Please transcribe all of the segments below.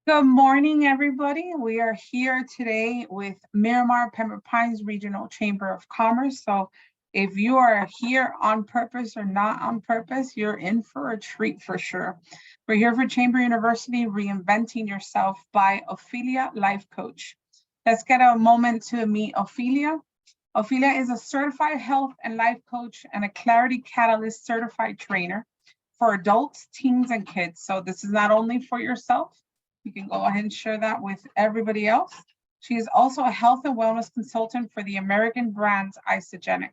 Good morning, everybody. We are here today with Miramar Pembroke Pines Regional Chamber of Commerce. So if you are here on purpose or not on purpose, you're in for a treat for sure. We're here for Chamber University Reinventing Yourself by Ofelia Life Coach. Let's get a moment to meet Ofelia. Ofelia is a certified health and life coach and a Clarity Catalyst certified trainer for adults, teens, and kids. So this is not only for yourself. You can go ahead and share that with everybody else. She is also a health and wellness consultant for the American brand Isogenic.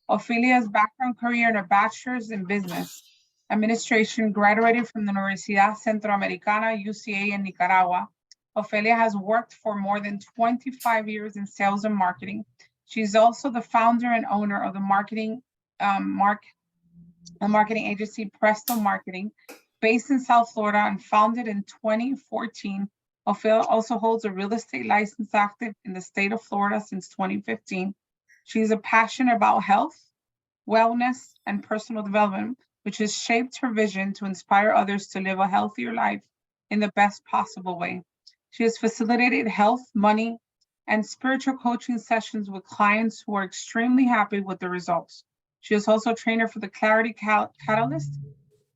Ofelia's background career in her bachelor's in business administration, graduated from the Universidad Centroamericana, UCA in Nicaragua. Ofelia has worked for more than 25 years in sales and marketing. She's also the founder and owner of the marketing agency Presto Marketing, based in South Florida and founded in 2014. Ofelia also holds a real estate license active in the state of Florida since 2015. She's a passionate about health, wellness, and personal development, which has shaped her vision to inspire others to live a healthier life in the best possible way. She has facilitated health, money, and spiritual coaching sessions with clients who are extremely happy with the results. She is also a trainer for the Clarity Catalyst,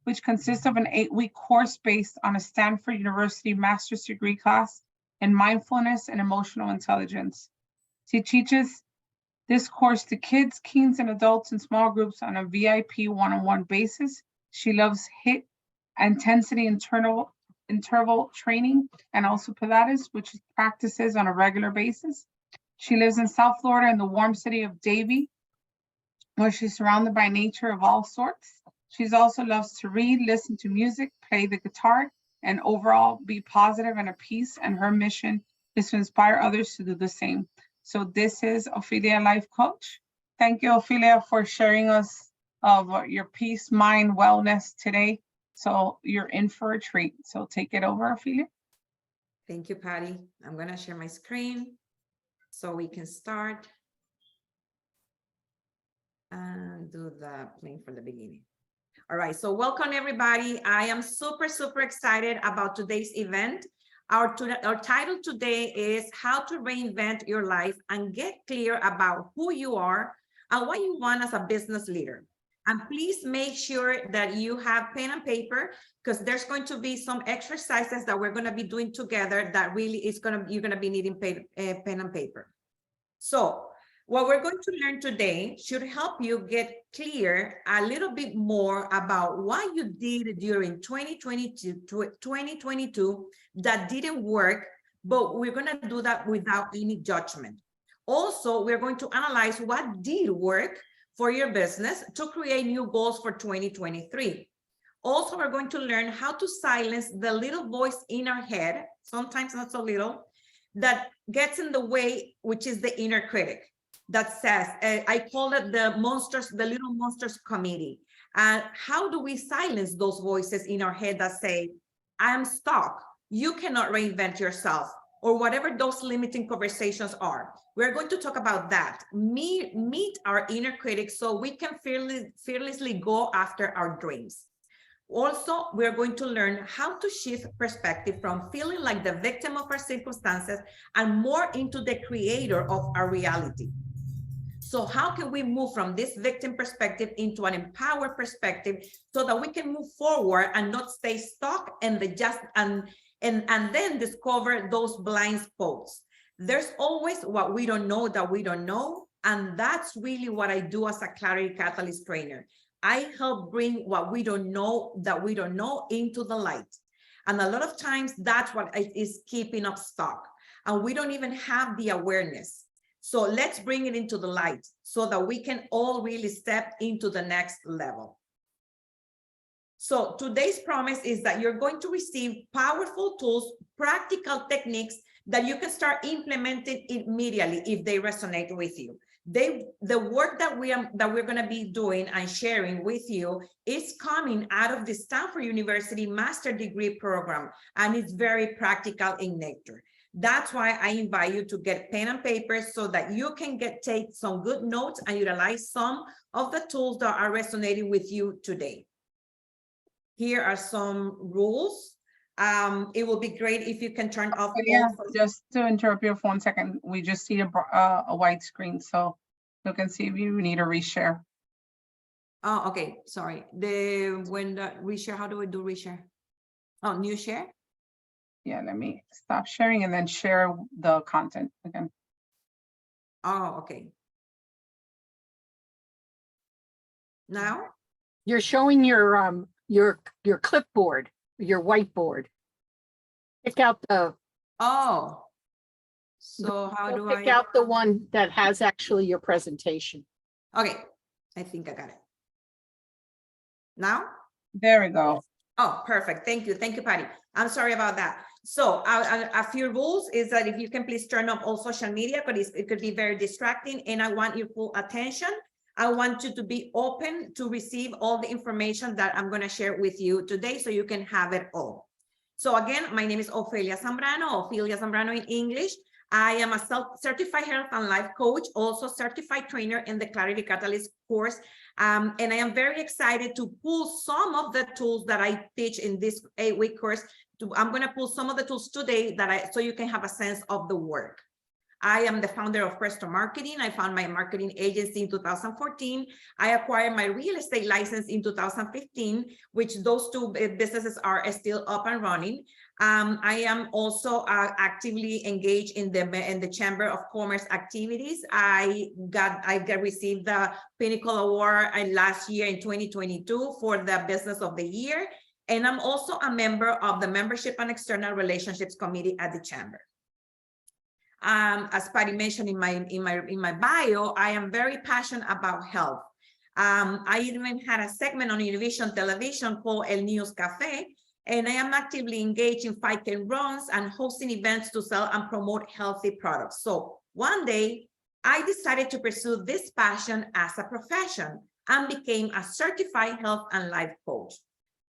which consists of an 8-week course based on a Stanford University master's degree class in mindfulness and emotional intelligence. She teaches this course to kids, teens, and adults in small groups on a VIP one-on-one basis. She loves HIIT, intensity interval training, and also Pilates, which she practices on a regular basis. She lives in South Florida in the warm city of Davie, where she's surrounded by nature of all sorts. She also loves to read, listen to music, play the guitar, and overall be positive and at peace. And her mission is to inspire others to do the same. So this is Ofelia Life Coach. Thank you, Ofelia, for sharing us of your peace, mind, wellness today. So you're in for a treat. So take it over, Ofelia. Thank you, Patty. I'm going to share my screen so we can start and do the playing from the beginning. All right, so welcome everybody. I am super excited about today's event. Our title today is How to Reinvent Your Life and Get Clear about who you are and what you want as a business leader. And please make sure that you have pen and paper, because there's going to be some exercises that we're going to be doing together that really is you're going to be needing pen and paper. So what we're going to learn today should help you get clear a little bit more about what you did during 2022 that didn't work, but we're going to do that without any judgment. Also, we're going to analyze what did work for your business to create new goals for 2023. Also, we're going to learn how to silence the little voice in our head, sometimes not so little, that gets in the way, which is the inner critic. That says, I call it the little monsters committee. How do we silence those voices in our head that say, I'm stuck, you cannot reinvent yourself, or whatever those limiting conversations are? We're going to talk about that. Meet our inner critics so we can fearlessly go after our dreams. Also, we're going to learn how to shift perspective from feeling like the victim of our circumstances and more into the creator of our reality. So how can we move from this victim perspective into an empowered perspective so that we can move forward and not stay stuck and then discover those blind spots? There's always what we don't know that we don't know. And that's really what I do as a Clarity Catalyst trainer. I help bring what we don't know that we don't know into the light. And a lot of times that's what is keeping us stuck. And we don't even have the awareness. So let's bring it into the light so that we can all really step into the next level. So today's promise is that you're going to receive powerful tools, practical techniques that you can start implementing immediately if they resonate with you. The work that we're going to be doing and sharing with you is coming out of the Stanford University Master Degree Program, and it's very practical in nature. That's why I invite you to get pen and paper so that you can take some good notes and utilize some of the tools that are resonating with you today. Here are some rules. It will be great if you can turn off But yeah, all. just to interrupt you for 1 second, we just see a white screen, so you can see if you need a reshare. Oh, okay, sorry. When the reshare, how do I do reshare? Oh, new share? Yeah, let me stop sharing and then share the content again. Oh, okay. Now? You're showing your clipboard, your whiteboard. Pick out the, Oh. So how do pick I? out the one that has actually your presentation. Okay, I think I got it. Now? There we go. Oh, perfect. Thank you. Thank you, Patty. I'm sorry about that. So a few rules is that if you can please turn off all social media, but it could be very distracting, and I want your full attention. I want you to be open to receive all the information that I'm going to share with you today so you can have it all. So again, my name is Ofelia Zambrano in English. I am a certified health and life coach, also certified trainer in the Clarity Catalyst course. And I am very excited to pull some of the tools that I teach in this 8-week course. I'm going to pull some of the tools today so you can have a sense of the work. I am the founder of Presto Marketing. I found my marketing agency in 2014. I acquired my real estate license in 2015, which those two businesses are still up and running. I am also actively engaged in the Chamber of Commerce activities. I received the Pinnacle Award last year in 2022 for the Business of the Year. And I'm also a member of the Membership and External Relationships Committee at the Chamber. As Patty mentioned in my bio, I am very passionate about health. I even had a segment on Univision Television called El News Cafe, and I am actively engaged in 5K runs and hosting events to sell and promote healthy products. So one day, I decided to pursue this passion as a profession and became a certified health and life coach.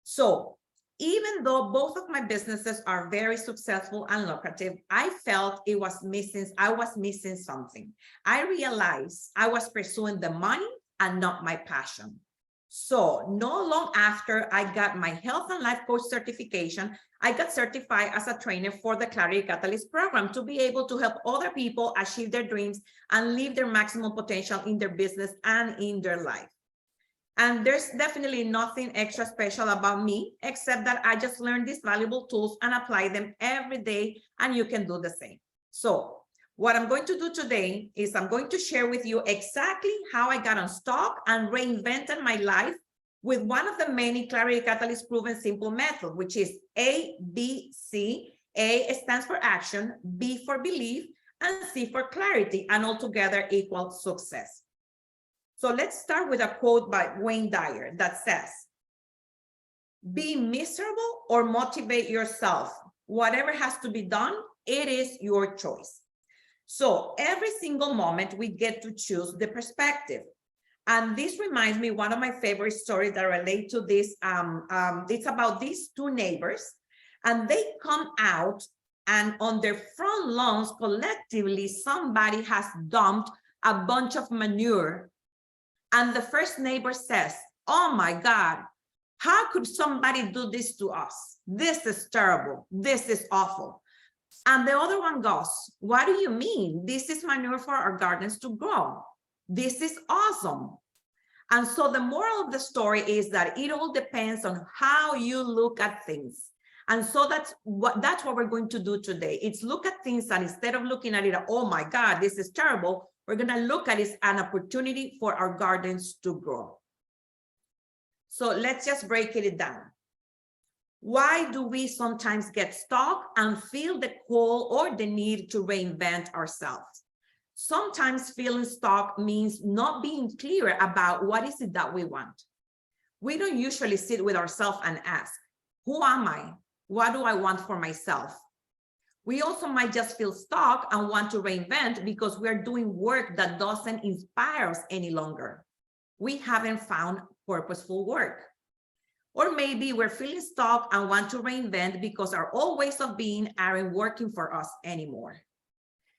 So even though both of my businesses are very successful and lucrative, I felt I was missing something. I realized I was pursuing the money and not my passion. So not long after I got my health and life coach certification, I got certified as a trainer for the Clarity Catalyst program to be able to help other people achieve their dreams and live their maximum potential in their business and in their life. And there's definitely nothing extra special about me, except that I just learned these valuable tools and apply them every day, and you can do the same. So what I'm going to do today is I'm going to share with you exactly how I got unstuck and reinvented my life with one of the many Clarity Catalyst proven simple method, which is ABC. A stands for action, B for belief, and C for clarity, and all together equal success. So let's start with a quote by Wayne Dyer that says, "Be miserable or motivate yourself. Whatever has to be done, it is your choice." So every single moment we get to choose the perspective. And this reminds me one of my favorite stories that relate to this. It's about these two neighbors, and they come out, and on their front lawns collectively, somebody has dumped a bunch of manure. And the first neighbor says, "Oh my God, how could somebody do this to us? This is terrible. This is awful." And the other one goes, "What do you mean? This is manure for our gardens to grow. This is awesome." And so the moral of the story is that it all depends on how you look at things. And so that's what we're going to do today. It's look at things, and instead of looking at it, "Oh my God, this is terrible," we're going to look at it as an opportunity for our gardens to grow. So let's just break it down. Why do we sometimes get stuck and feel the call or the need to reinvent ourselves? Sometimes feeling stuck means not being clear about what is it that we want. We don't usually sit with ourselves and ask, "Who am I? What do I want for myself?" We also might just feel stuck and want to reinvent because we're doing work that doesn't inspire us any longer. We haven't found purposeful work. Or maybe we're feeling stuck and want to reinvent because our old ways of being aren't working for us anymore.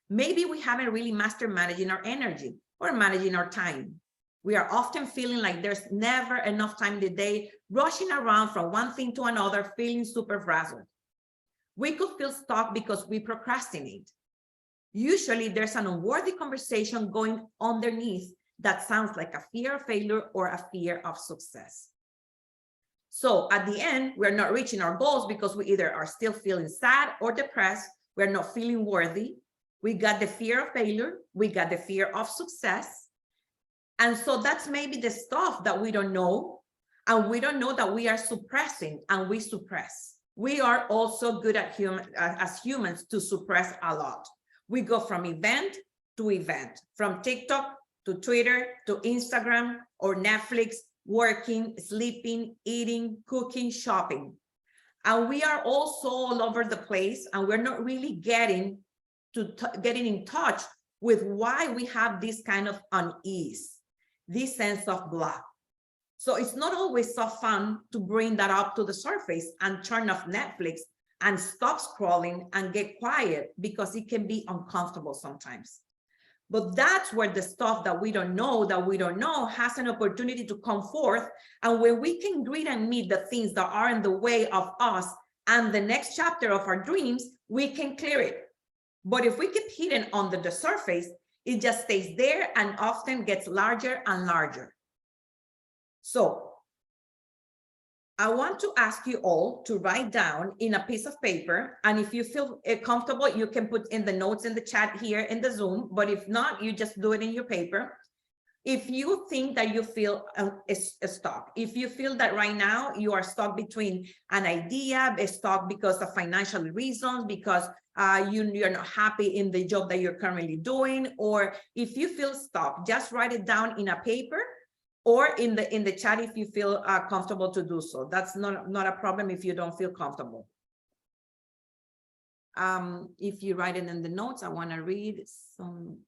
Maybe we haven't really mastered managing our energy or managing our time. We are often feeling like there's never enough time in the day, rushing around from one thing to another, feeling super frazzled. We could feel stuck because we procrastinate. Usually there's an unworthy conversation going underneath that sounds like a fear of failure or a fear of success. So at the end, we're not reaching our goals because we either are still feeling sad or depressed. We're not feeling worthy. We got the fear of failure. We got the fear of success. And so that's maybe the stuff that we don't know. And we don't know that we are suppressing, and we suppress. We are also good at as humans to suppress a lot. We go from event to event, from TikTok to Twitter to Instagram or Netflix, working, sleeping, eating, cooking, shopping. And we are also all over the place, and we're not really getting in touch with why we have this kind of unease, this sense of blah. So it's not always so fun to bring that up to the surface and turn off Netflix and stop scrolling and get quiet, because it can be uncomfortable sometimes. But that's where the stuff that we don't know has an opportunity to come forth. And when we can greet and meet the things that are in the way of us and the next chapter of our dreams, we can clear it. But if we keep hidden under the surface, it just stays there and often gets larger and larger. So I want to ask you all to write down in a piece of paper, and if you feel comfortable, you can put in the notes in the chat here in the Zoom, but if not, you just do it in your paper. If you think that you feel stuck, if you feel that right now you are stuck between an idea, stuck because of financial reasons, because you're not happy in the job that you're currently doing, or if you feel stuck, just write it down in a paper or in the chat if you feel comfortable to do so. That's not a problem if you don't feel comfortable. If you write it in the notes, I want to read some.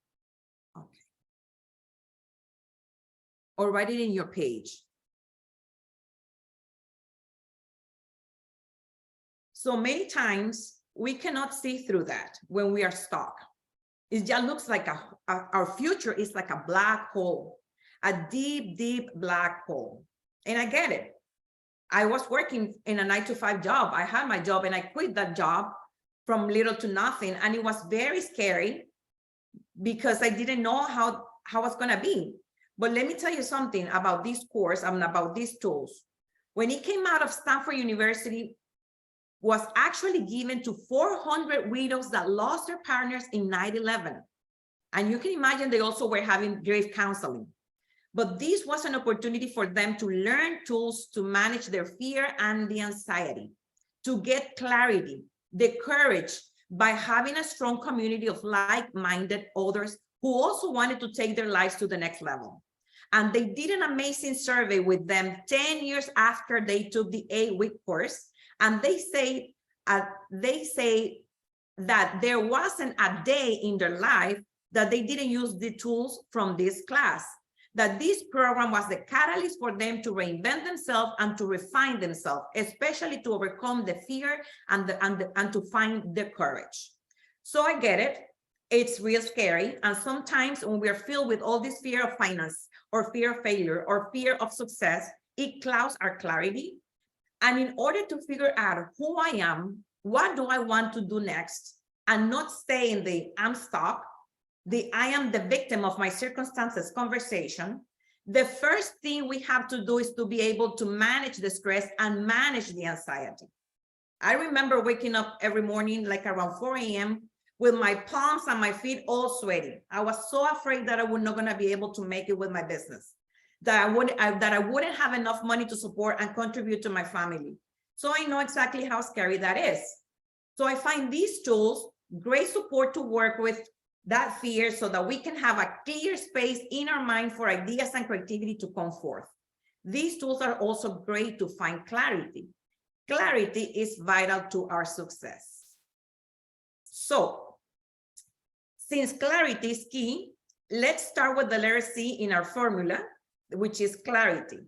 Okay. Or write it in your page. So many times we cannot see through that when we are stuck. It just looks like our future is like a black hole. A deep, deep black hole. And I get it. I was working in a 9-to-5 job. I had my job and I quit that job from little to nothing. And it was very scary because I didn't know how it's going to be. But let me tell you something about this course and about these tools. When it came out of Stanford University, was actually given to 400 widows that lost their partners in 9/11. And you can imagine they also were having grief counseling. But this was an opportunity for them to learn tools to manage their fear and the anxiety, to get clarity, the courage by having a strong community of like-minded others who also wanted to take their lives to the next level. And they did an amazing survey with them 10 years after they took the 8-week course. And they say that there wasn't a day in their life that they didn't use the tools from this class. That this program was the catalyst for them to reinvent themselves and to refine themselves, especially to overcome the fear and to find the courage. So I get it. It's real scary. And sometimes when we're filled with all this fear of finance or fear of failure or fear of success, it clouds our clarity. And in order to figure out who I am, what do I want to do next, and not stay in the I'm stuck, the I am the victim of my circumstances conversation, the first thing we have to do is to be able to manage the stress and manage the anxiety. I remember waking up every morning like around 4 a.m. with my palms and my feet all sweaty. I was so afraid that I was not going to be able to make it with my business, that I wouldn't have enough money to support and contribute to my family. So I know exactly how scary that is. So I find these tools great support to work with that fear so that we can have a clear space in our mind for ideas and creativity to come forth. These tools are also great to find clarity. Clarity is vital to our success. So, since clarity is key, let's start with the letter C in our formula, which is clarity.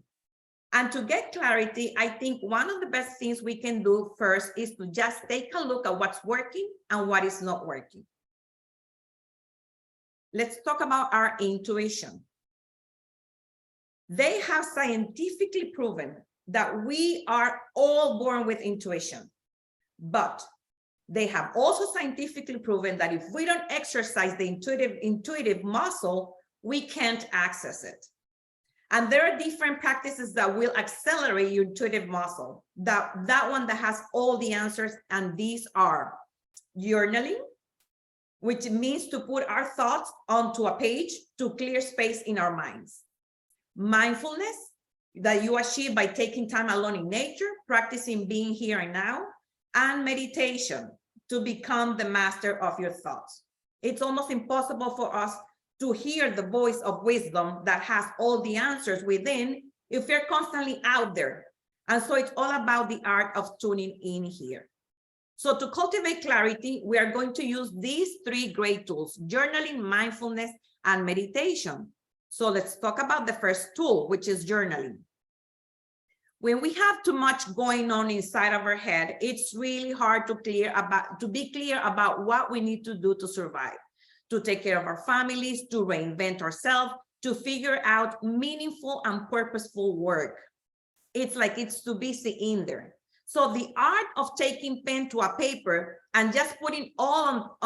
And to get clarity, I think one of the best things we can do first is to just take a look at what's working and what is not working. Let's talk about our intuition. They have scientifically proven that we are all born with intuition, but They have also scientifically proven that if we don't exercise the intuitive muscle, we can't access it. And there are different practices that will accelerate your intuitive muscle. That one that has all the answers, and these are journaling, which means to put our thoughts onto a page to clear space in our minds. Mindfulness, that you achieve by taking time alone in nature, practicing being here and now, and meditation, to become the master of your thoughts. It's almost impossible for us to hear the voice of wisdom that has all the answers within if we're constantly out there. And so it's all about the art of tuning in here. So to cultivate clarity, we are going to use these three great tools: journaling, mindfulness, and meditation. So let's talk about the first tool, which is journaling. When we have too much going on inside of our head, it's really hard to be clear about what we need to do to survive, to take care of our families, to reinvent ourselves, to figure out meaningful and purposeful work. It's like it's too busy in there. So the art of taking pen to a paper and just putting all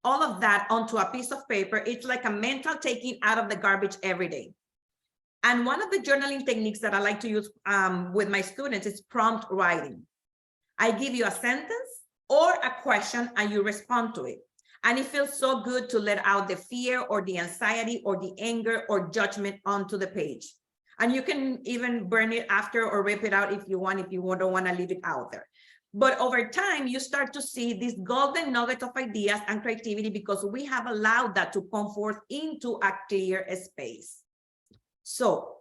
of that onto a piece of paper, it's like a mental taking out of the garbage every day. And one of the journaling techniques that I like to use with my students is prompt writing. I give you a sentence or a question and you respond to it. And it feels so good to let out the fear or the anxiety or the anger or judgment onto the page. And you can even burn it after or rip it out if you want, if you don't want to leave it out there. But over time, you start to see these golden nuggets of ideas and creativity because we have allowed that to come forth into a clear space. So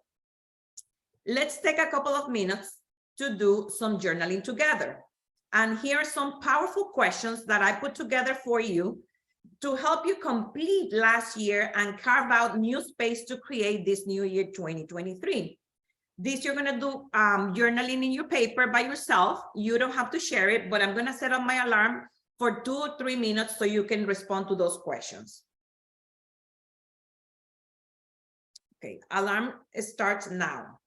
let's take a couple of minutes to do some journaling together. And here are some powerful questions that I put together for you to help you complete last year and carve out new space to create this new year 2023. This you're going to do journaling in your paper by yourself. You don't have to share it, but I'm going to set up my alarm for 2 or 3 minutes so you can respond to those questions. Okay, alarm starts now.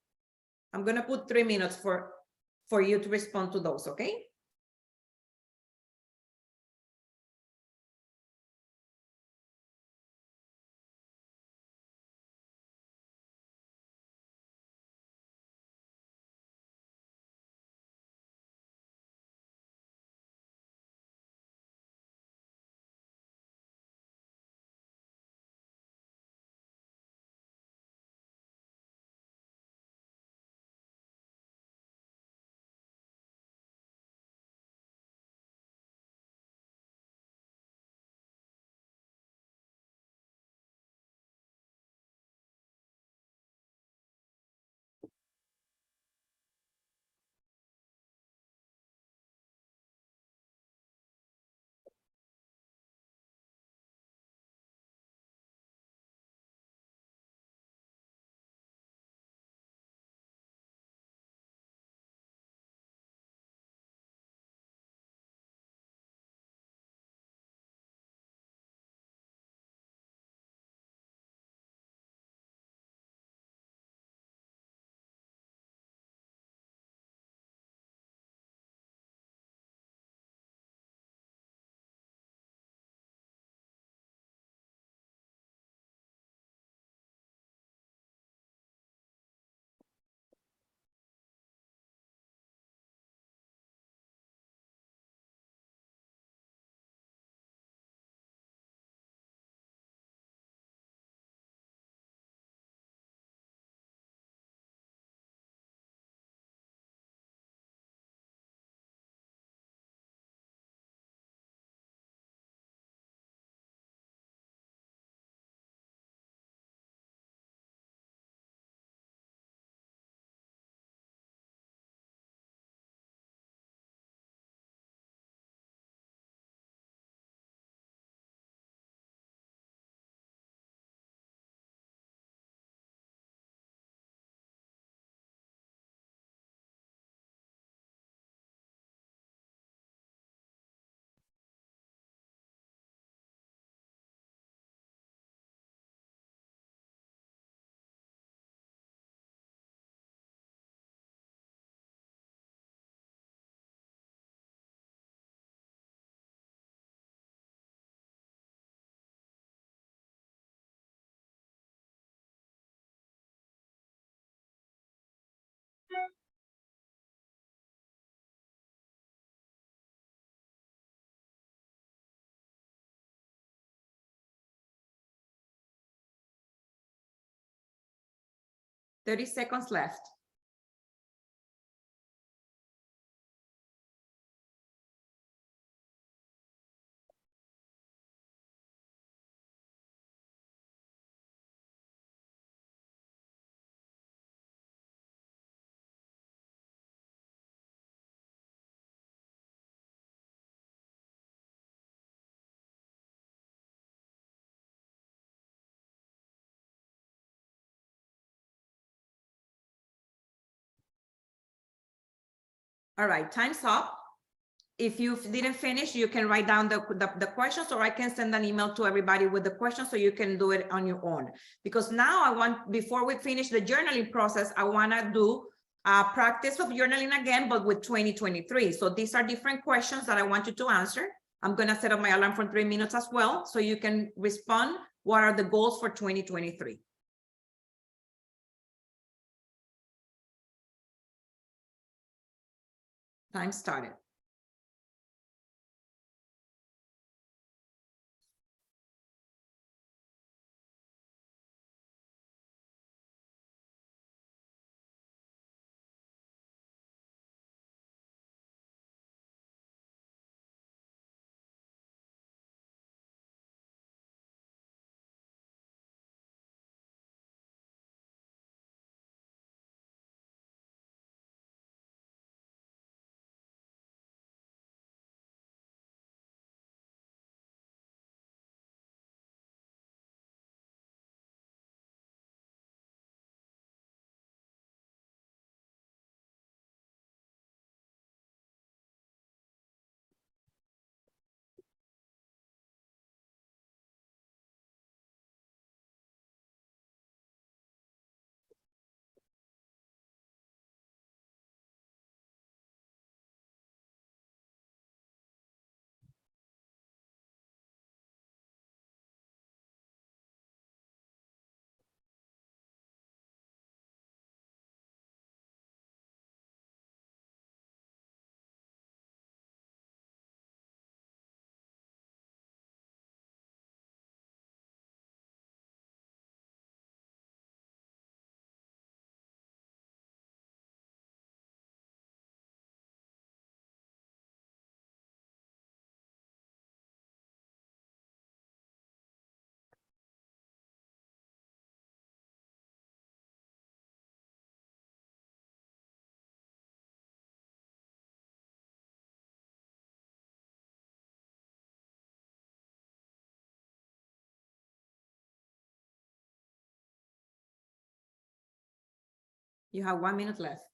I'm going to put 3 minutes for you to respond to those, okay? 30 seconds left. All right, time's up. If you didn't finish, you can write down the questions, or I can send an email to everybody with the questions so you can do it on your own. Because now I want, before we finish the journaling process, I want to do a practice of journaling again, but with 2023. So these are different questions that I want you to answer. I'm going to set up my alarm for 3 minutes as well, so you can respond. What are the goals for 2023? Time started. You have 1 minute left.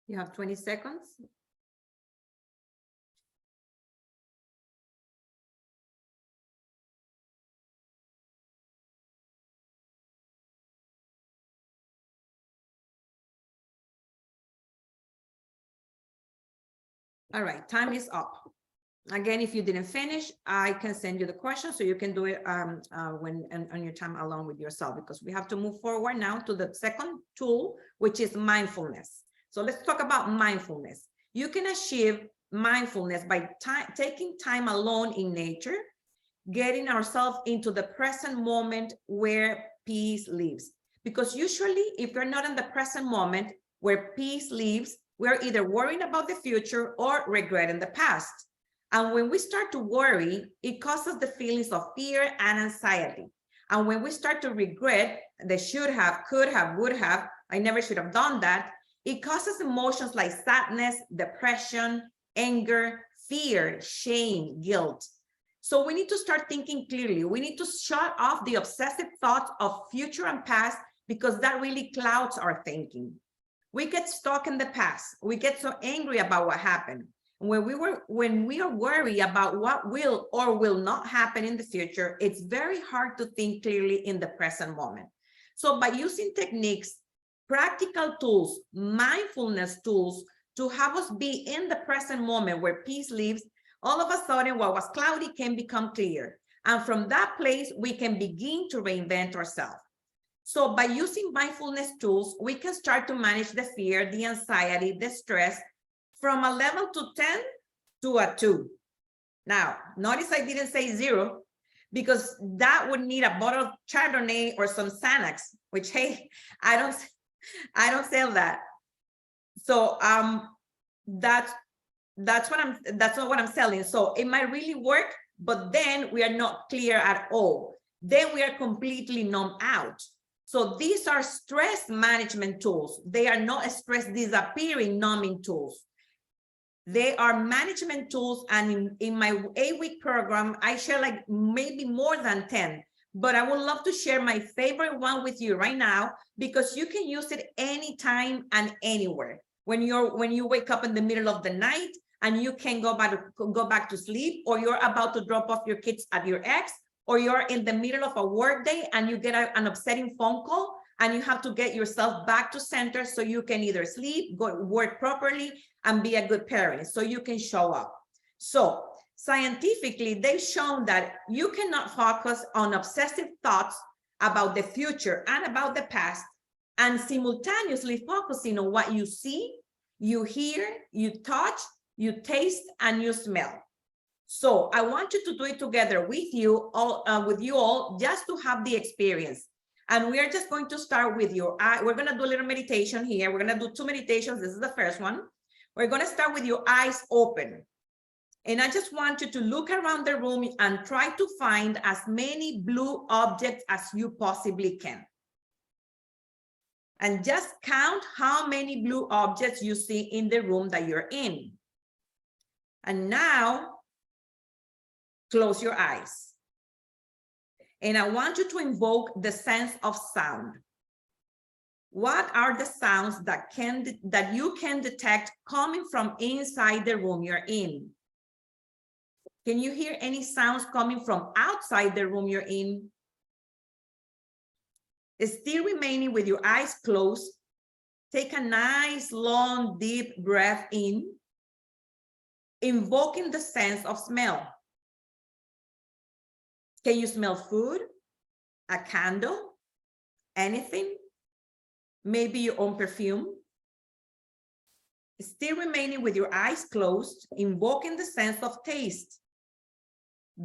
You have 20 seconds. All right, time is up. Again, if you didn't finish, I can send you the question so you can do it when on your time alone with yourself, because we have to move forward now to the second tool, which is mindfulness. So let's talk about mindfulness. You can achieve mindfulness by taking time alone in nature, getting ourselves into the present moment where peace lives. Because usually, if we're not in the present moment where peace lives, we're either worrying about the future or regretting the past. And when we start to worry, it causes the feelings of fear and anxiety. And when we start to regret, the should have, could have, would have, I never should have done that, it causes emotions like sadness, depression, anger, fear, shame, guilt. So we need to start thinking clearly. We need to shut off the obsessive thoughts of future and past because that really clouds our thinking. We get stuck in the past. We get so angry about what happened. When we are worried about what will or will not happen in the future, it's very hard to think clearly in the present moment. So by using techniques, practical tools, mindfulness tools to have us be in the present moment where peace lives, all of a sudden what was cloudy can become clear. And from that place, we can begin to reinvent ourselves. So by using mindfulness tools, we can start to manage the fear, the anxiety, the stress from a level to 10 to a 2. Now, notice I didn't say 0, because that would need a bottle of Chardonnay or some Xanax, which, hey, I don't sell that. So that's not what I'm selling. So it might really work, but then we are not clear at all. Then we are completely numb out. So these are stress management tools. They are not stress disappearing numbing tools. They are management tools, and in my 8-week program, I share like maybe more than 10, but I would love to share my favorite one with you right now, because you can use it anytime and anywhere. When you wake up in the middle of the night and you can go back to sleep, or you're about to drop off your kids at your ex, or you're in the middle of a work day and you get an upsetting phone call and you have to get yourself back to center so you can either sleep, go work properly, and be a good parent, so you can show up. So scientifically, they've shown that you cannot focus on obsessive thoughts about the future and about the past and simultaneously focusing on what you see, you hear, you touch, you taste, and you smell. So I want you to do it together with you all, just to have the experience. And we are just going to start with your eye. We're going to do a little meditation here. We're going to do 2 meditations. This is the first one. We're going to start with your eyes open. And I just want you to look around the room and try to find as many blue objects as you possibly can. And just count how many blue objects you see in the room that you're in. And now, close your eyes. And I want you to invoke the sense of sound. What are the sounds that you can detect coming from inside the room you're in? Can you hear any sounds coming from outside the room you're in? Still remaining with your eyes closed, take a nice, long, deep breath in, invoking the sense of smell. Can you smell food, a candle, anything? Maybe your own perfume? Still remaining with your eyes closed, invoking the sense of taste.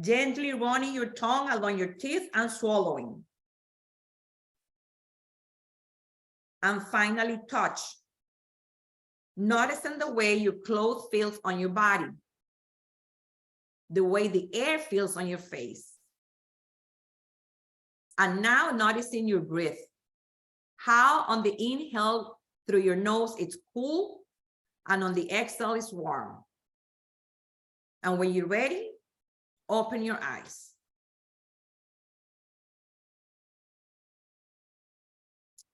Gently running your tongue along your teeth and swallowing. And finally, touch. Noticing the way your clothes feels on your body. The way the air feels on your face. And now noticing your breath. How on the inhale through your nose, it's cool, and on the exhale, it's warm. And when you're ready, open your eyes.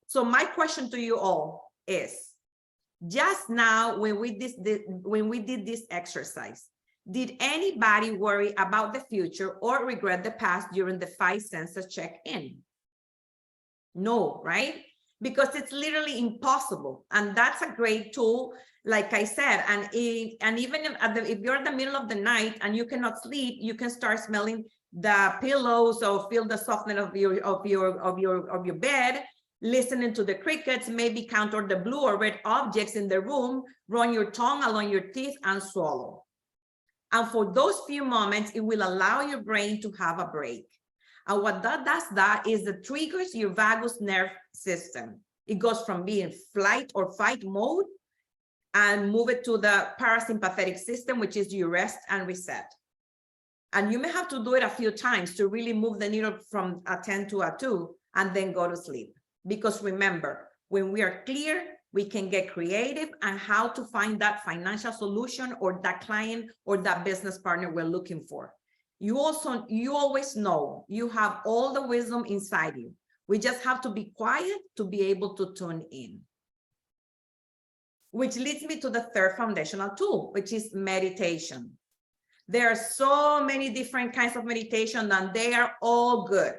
So my question to you all is, just now when we did this exercise, did anybody worry about the future or regret the past during the 5 senses check-in? No, right? Because it's literally impossible. And that's a great tool, like I said. And even if you're in the middle of the night and you cannot sleep, you can start smelling the pillows or feel the softness of your bed, listening to the crickets, maybe count all the blue or red objects in the room, run your tongue along your teeth and swallow. And for those few moments, it will allow your brain to have a break. And what that does is it triggers your vagus nerve system. It goes from being flight or fight mode and move it to the parasympathetic system, which is your rest and reset. And you may have to do it a few times to really move the needle from a 10 to a 2 and then go to sleep. Because remember, when we are clear, we can get creative on how to find that financial solution or that client or that business partner we're looking for. You always know you have all the wisdom inside you. We just have to be quiet to be able to tune in. Which leads me to the third foundational tool, which is meditation. There are so many different kinds of meditation and they are all good.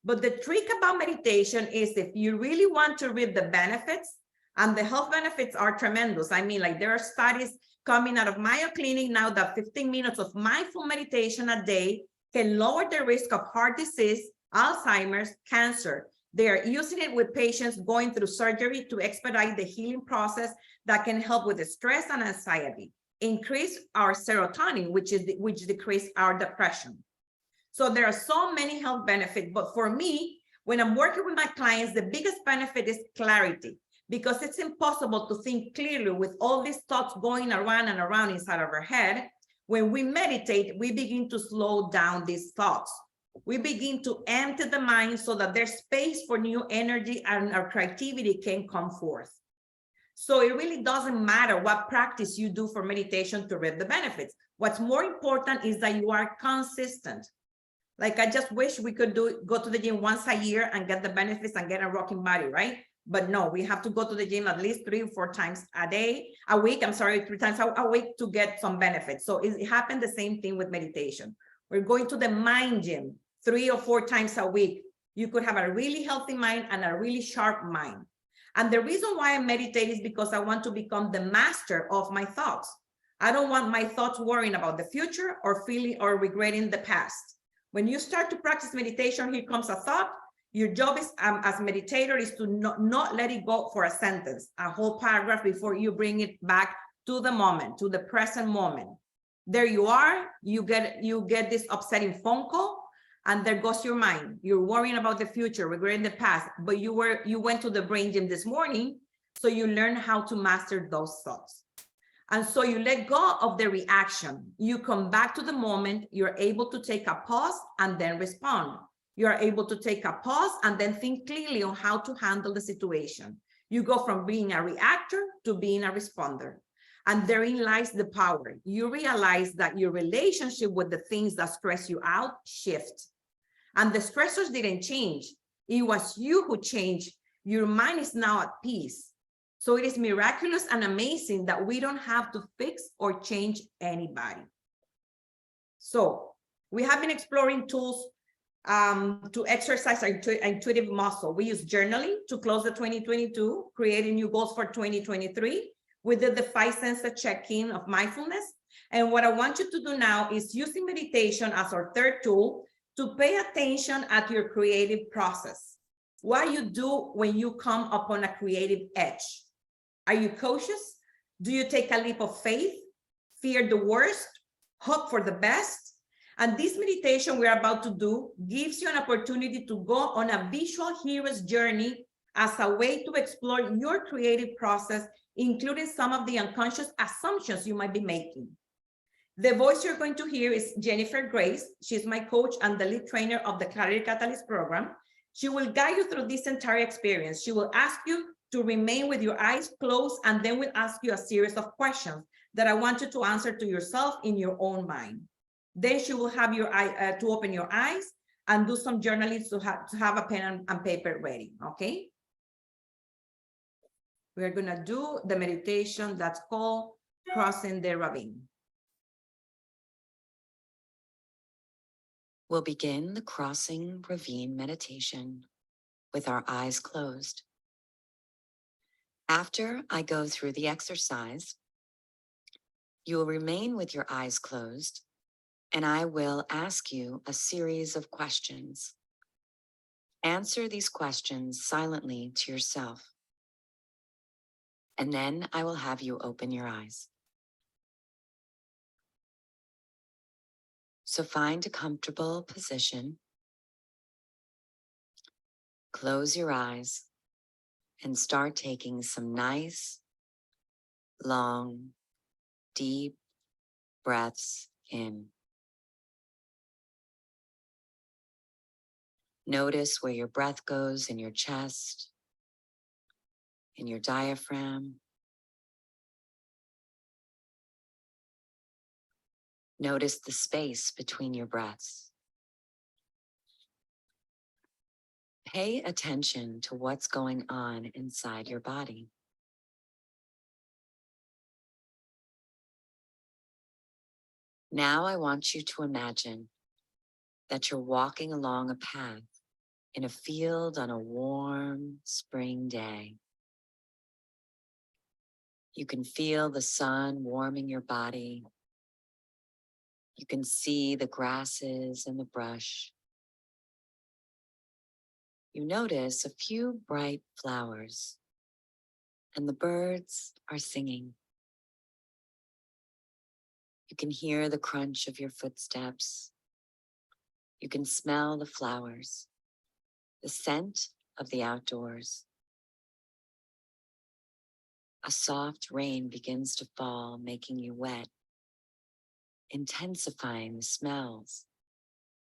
But the trick about meditation is if you really want to reap the benefits, and the health benefits are tremendous. I mean, like there are studies coming out of Mayo Clinic now that 15 minutes of mindful meditation a day can lower the risk of heart disease, Alzheimer's, cancer. They are using it with patients going through surgery to expedite the healing process that can help with the stress and anxiety, increase our serotonin, which decrease our depression. So there are so many health benefits, but for me, when I'm working with my clients, the biggest benefit is clarity, because it's impossible to think clearly with all these thoughts going around and around inside of our head. When we meditate, we begin to slow down these thoughts. We begin to empty the mind so that there's space for new energy and our creativity can come forth. So it really doesn't matter what practice you do for meditation to reap the benefits. What's more important is that you are consistent. Like I just wish we could go to the gym once a year and get the benefits and get a rocking body, right? But no, we have to go to the gym at least 3 or 4 times a week, 3 times a week to get some benefits. So it happened the same thing with meditation. We're going to the mind gym 3 or 4 times a week. You could have a really healthy mind and a really sharp mind. And the reason why I meditate is because I want to become the master of my thoughts. I don't want my thoughts worrying about the future or feeling or regretting the past. When you start to practice meditation, here comes a thought. Your job is, as a meditator, is to not let it go for a sentence, a whole paragraph before you bring it back to the moment, to the present moment. There you are, you get this upsetting phone call, and there goes your mind. You're worrying about the future, regretting the past, but you went to the brain gym this morning, so you learn how to master those thoughts. And so you let go of the reaction. You come back to the moment, you're able to take a pause and then respond. You're able to take a pause and then think clearly on how to handle the situation. You go from being a reactor to being a responder. And therein lies the power. You realize that your relationship with the things that stress you out shift. And the stressors didn't change. It was you who changed. Your mind is now at peace. So it is miraculous and amazing that we don't have to fix or change anybody. So we have been exploring tools to exercise our intuitive muscle. We use journaling to close the 2022, creating new goals for 2023. We did the 5 senses check-in of mindfulness. And what I want you to do now is using meditation as our third tool to pay attention at your creative process. What you do when you come upon a creative edge. Are you cautious? Do you take a leap of faith, fear the worst, hope for the best? And this meditation we're about to do gives you an opportunity to go on a visual hero's journey as a way to explore your creative process, including some of the unconscious assumptions you might be making. The voice you're going to hear is Jennifer Grace. She's my coach and the lead trainer of the Clarity Catalyst program. She will guide you through this entire experience. She will ask you to remain with your eyes closed, and then we'll ask you a series of questions that I want you to answer to yourself in your own mind. Then she will have your to open your eyes and do some journaling to have a pen and paper ready, okay? We're gonna do the meditation that's called Crossing the Ravine. We'll begin the Crossing Ravine meditation with our eyes closed. After I go through the exercise, you will remain with your eyes closed, and I will ask you a series of questions. Answer these questions silently to yourself, and then I will have you open your eyes. So find a comfortable position, close your eyes, and start taking some nice, long, deep breaths in. Notice where your breath goes in your chest, in your diaphragm. Notice the space between your breaths. Pay attention to what's going on inside your body. Now I want you to imagine that you're walking along a path in a field on a warm spring day. You can feel the sun warming your body. You can see the grasses and the brush. You notice a few bright flowers, and the birds are singing. You can hear the crunch of your footsteps. You can smell the flowers, the scent of the outdoors. A soft rain begins to fall, making you wet, intensifying the smells,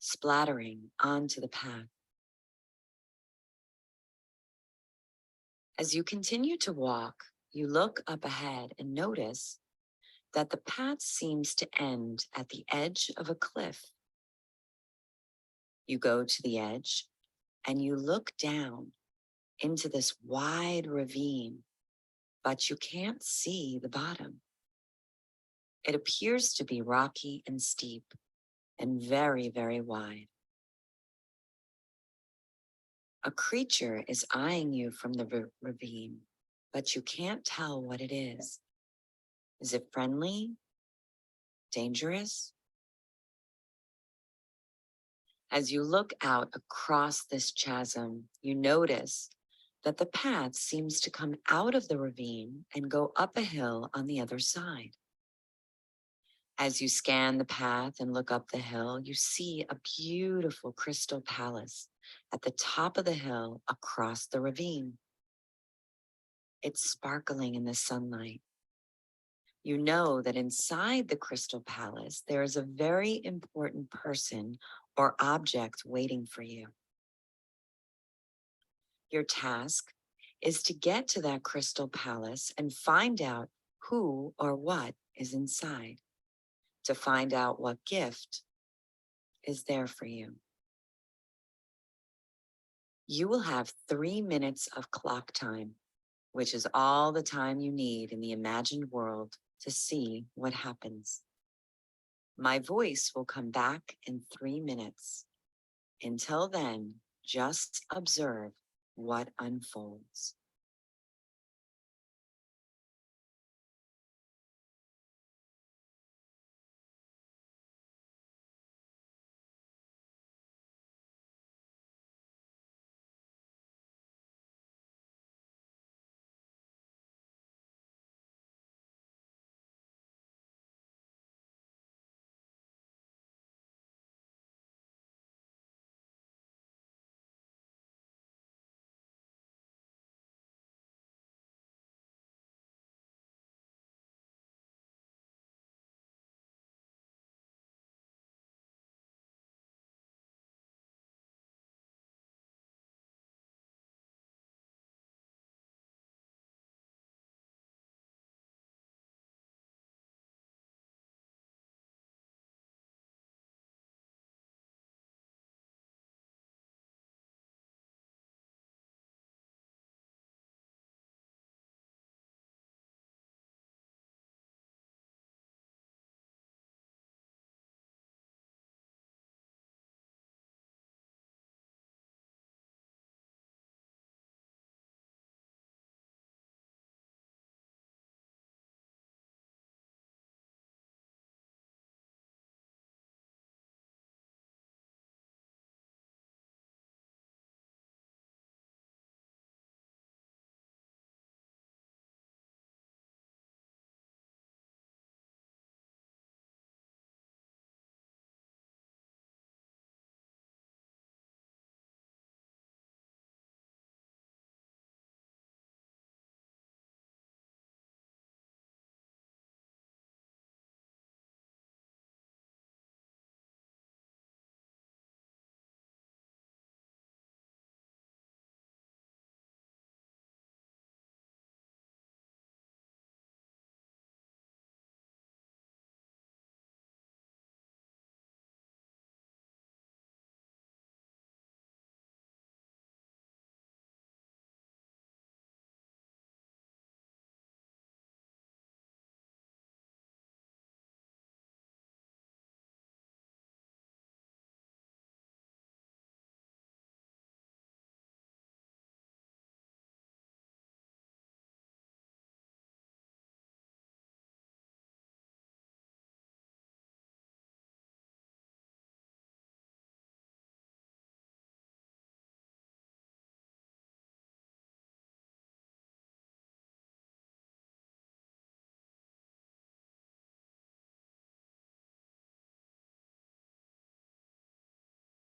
splattering onto the path. As you continue to walk, you look up ahead and notice that the path seems to end at the edge of a cliff. You go to the edge and you look down into this wide ravine, but you can't see the bottom. It appears to be rocky and steep and very, very wide. A creature is eyeing you from the ravine, but you can't tell what it is. Is it friendly? Dangerous? As you look out across this chasm, you notice that the path seems to come out of the ravine and go up a hill on the other side. As you scan the path and look up the hill, you see a beautiful crystal palace at the top of the hill across the ravine. It's sparkling in the sunlight. You know that inside the crystal palace, there is a very important person or object waiting for you. Your task is to get to that crystal palace and find out who or what is inside, to find out what gift is there for you. You will have 3 minutes of clock time, which is all the time you need in the imagined world to see what happens. My voice will come back in 3 minutes. Until then, just observe what unfolds.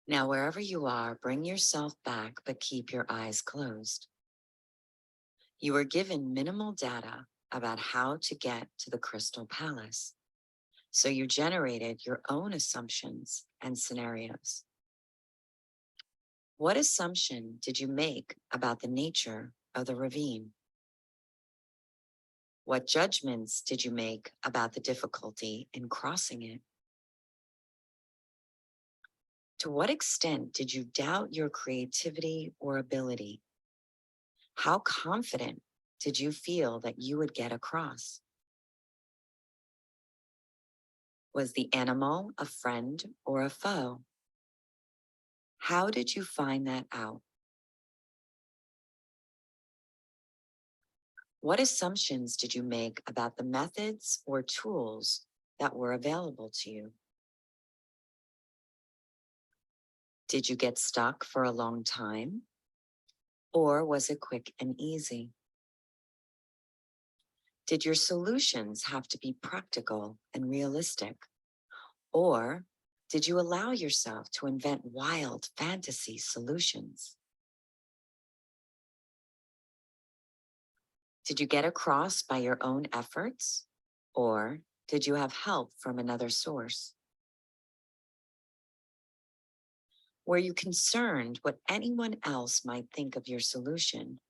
Now, wherever you are, bring yourself back, but keep your eyes closed. You were given minimal data about how to get to the Crystal Palace, so you generated your own assumptions and scenarios. What assumption did you make about the nature of the ravine? What judgments did you make about the difficulty in crossing it? To what extent did you doubt your creativity or ability? How confident did you feel that you would get across? Was the animal a friend or a foe? How did you find that out? What assumptions did you make about the methods or tools that were available to you? Did you get stuck for a long time? Or was it quick and easy? Did your solutions have to be practical and realistic? Or did you allow yourself to invent wild fantasy solutions? Did you get across by your own efforts? Or did you have help from another source? Were you concerned what anyone else might think of your solution?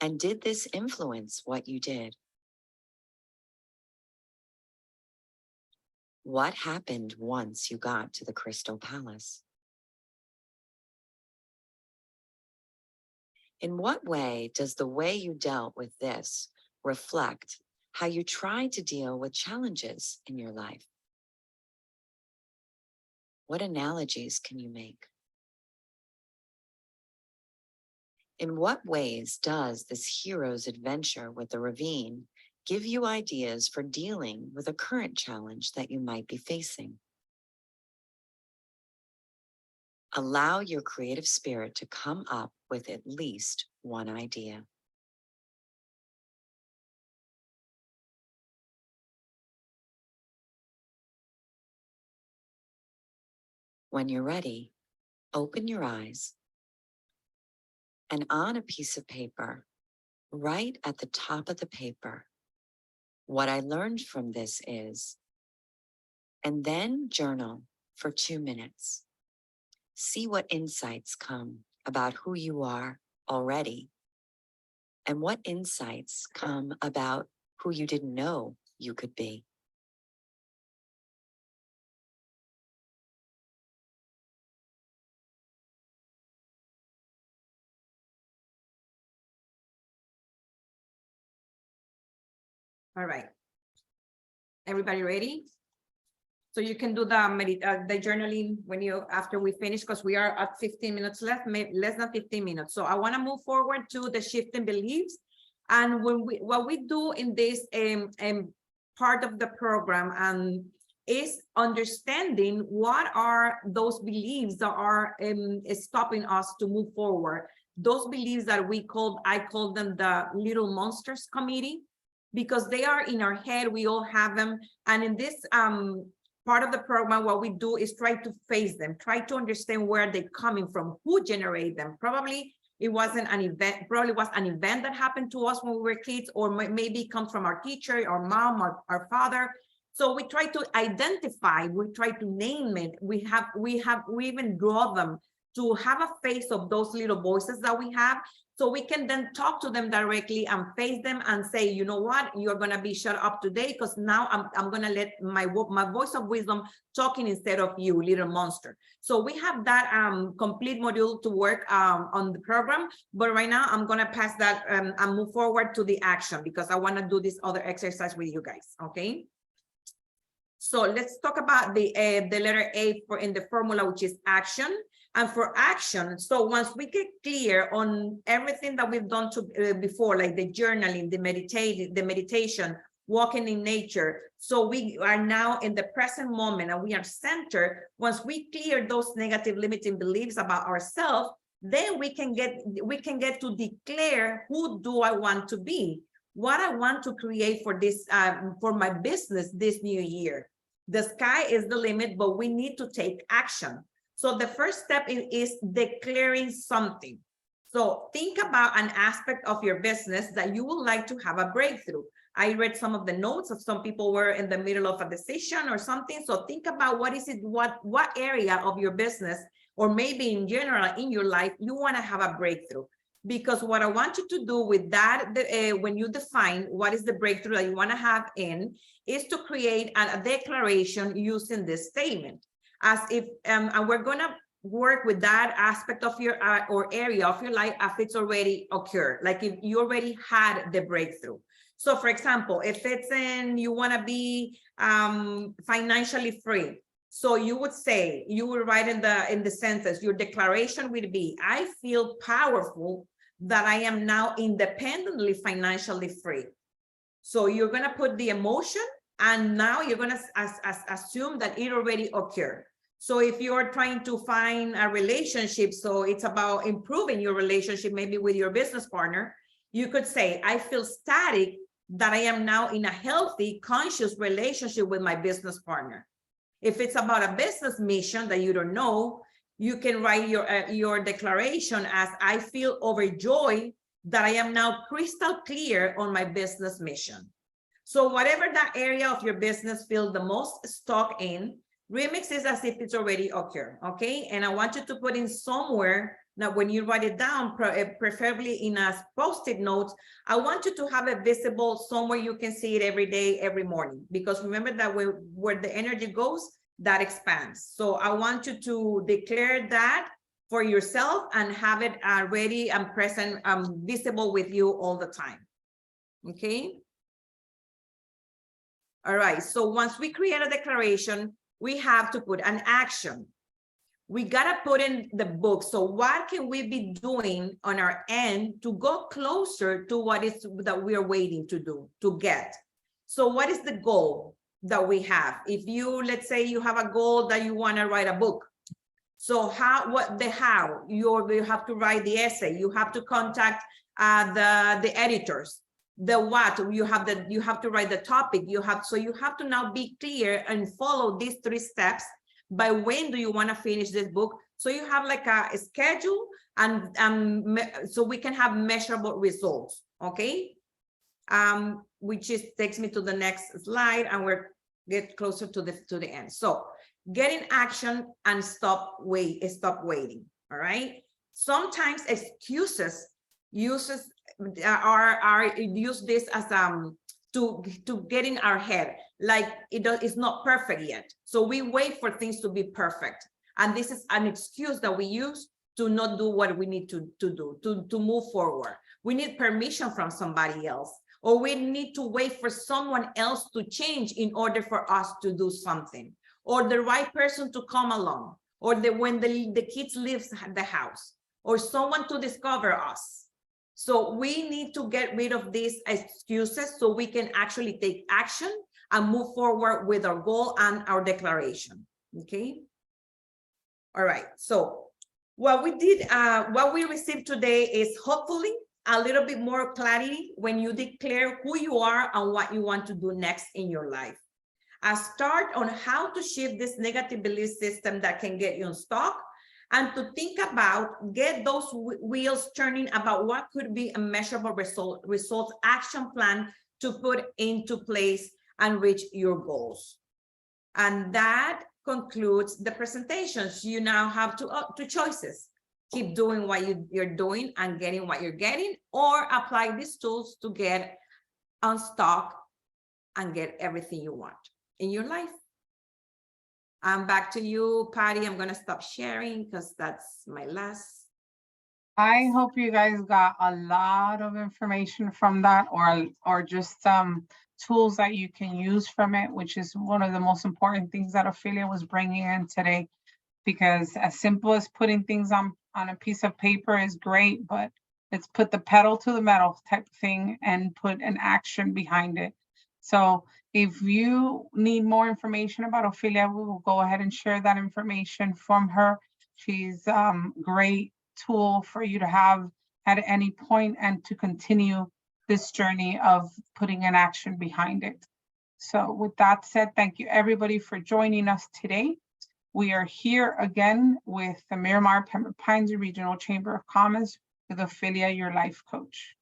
And did this influence what you did? What happened once you got to the Crystal Palace? In what way does the way you dealt with this reflect how you try to deal with challenges in your life? What analogies can you make? In what ways does this hero's adventure with the ravine give you ideas for dealing with a current challenge that you might be facing? Allow your creative spirit to come up with at least one idea. When you're ready, open your eyes and on a piece of paper, write at the top of the paper, "What I learned from this is," and then journal for 2 minutes. See what insights come about who you are already, and what insights come about who you didn't know you could be. All right. Everybody ready? So you can do the journaling when after we finish, because we are at 15 minutes left, less than 15 minutes. So I want to move forward to the shifting beliefs. And what we do in this part of the program is understanding what are those beliefs that are stopping us to move forward. Those beliefs that I call them the little monsters committee, because they are in our head. We all have them. And in this part of the program, what we do is try to face them, try to understand where they're coming from, who generated them. Probably it wasn't an event, probably was an event that happened to us when we were kids, or maybe it comes from our teacher, our mom, or our father. So we try to identify, we try to name it. We even draw them to have a face of those little voices that we have, so we can then talk to them directly and face them and say, you know what, you're going to be shut up today, because now I'm going to let my voice of wisdom talking instead of you, little monster. So we have that complete module to work on the program. But right now I'm going to pass that and move forward to the action, because I want to do this other exercise with you guys. Okay. So let's talk about the letter A in the formula, which is action. And for action, so once we get clear on everything that we've done before, like the journaling, the meditation, walking in nature, so we are now in the present moment and we are centered. Once we clear those negative limiting beliefs about ourselves, then we can get to declare, who do I want to be? What I want to create for this for my business this new year. The sky is the limit, but we need to take action. So the first step is declaring something. So think about an aspect of your business that you would like to have a breakthrough. I read some of the notes of some people were in the middle of a decision or something. So think about what is it, what area of your business, or maybe in general in your life, you want to have a breakthrough. Because what I want you to do with that, when you define what is the breakthrough that you want to have in, is to create a declaration using this statement. As if, and we're going to work with that aspect of your or area of your life if it's already occurred, like if you already had the breakthrough. So for example, if it's in, you want to be financially free. So you would say, you would write in the sentence, your declaration would be, I feel powerful that I am now independently financially free. So you're going to put the emotion, and now you're going to assume that it already occurred. So if you're trying to find a relationship, so it's about improving your relationship, maybe with your business partner, you could say, I feel ecstatic that I am now in a healthy, conscious relationship with my business partner. If it's about a business mission that you don't know, you can write your declaration as, I feel overjoyed that I am now crystal clear on my business mission. So whatever that area of your business feels the most stuck in, remix is as if it's already occurred, okay? And I want you to put in somewhere, now when you write it down, preferably in a post-it notes, I want you to have it visible somewhere you can see it every day, every morning, because remember that where the energy goes, that expands. So I want you to declare that for yourself and have it ready and present, visible with you all the time, okay? All right, so once we create a declaration, we have to put an action. We gotta put in the book. So what can we be doing on our end to go closer to what is that we are waiting to do, to get? So what is the goal that we have? If you, let's say you have a goal that you wanna write a book. So how you have to write the essay, you have to contact the editors. The what, you have to write the topic, you have to now be clear and follow these 3 steps. By when do you want to finish this book? So you have like a schedule, and so we can have measurable results, okay? Which takes me to the next slide, and we're get closer to the end. So get in action and stop waiting. All right. Sometimes excuses use this as to get in our head, like it's not perfect yet. So we wait for things to be perfect, and this is an excuse that we use to not do what we need to do to move forward. We need permission from somebody else, or we need to wait for someone else to change in order for us to do something, or the right person to come along, or when the kids leave the house, or someone to discover us. So we need to get rid of these excuses so we can actually take action and move forward with our goal and our declaration, okay? All right, so what we received today is hopefully a little bit more clarity when you declare who you are and what you want to do next in your life. A start on how to shift this negative belief system that can get you unstuck, and to think about, get those wheels turning about what could be a measurable results action plan to put into place and reach your goals. And that concludes the presentations. You now have two choices. Keep doing what you're doing and getting what you're getting, or apply these tools to get unstuck and get everything you want in your life. Back to you, Patty. I'm going to stop sharing because that's my last. I hope you guys got a lot of information from that, or just tools that you can use from it, which is one of the most important things that Ofelia was bringing in today. Because as simple as putting things on a piece of paper is great, but let's put the pedal to the metal type thing and put an action behind it. So if you need more information about Ofelia, we will go ahead and share that information from her. She's great tool for you to have at any point and to continue this journey of putting an action behind it. So with that said, thank you everybody for joining us today. We are here again with the Miramar Pembroke Pines Regional Chamber of Commerce with Ofelia, your life coach.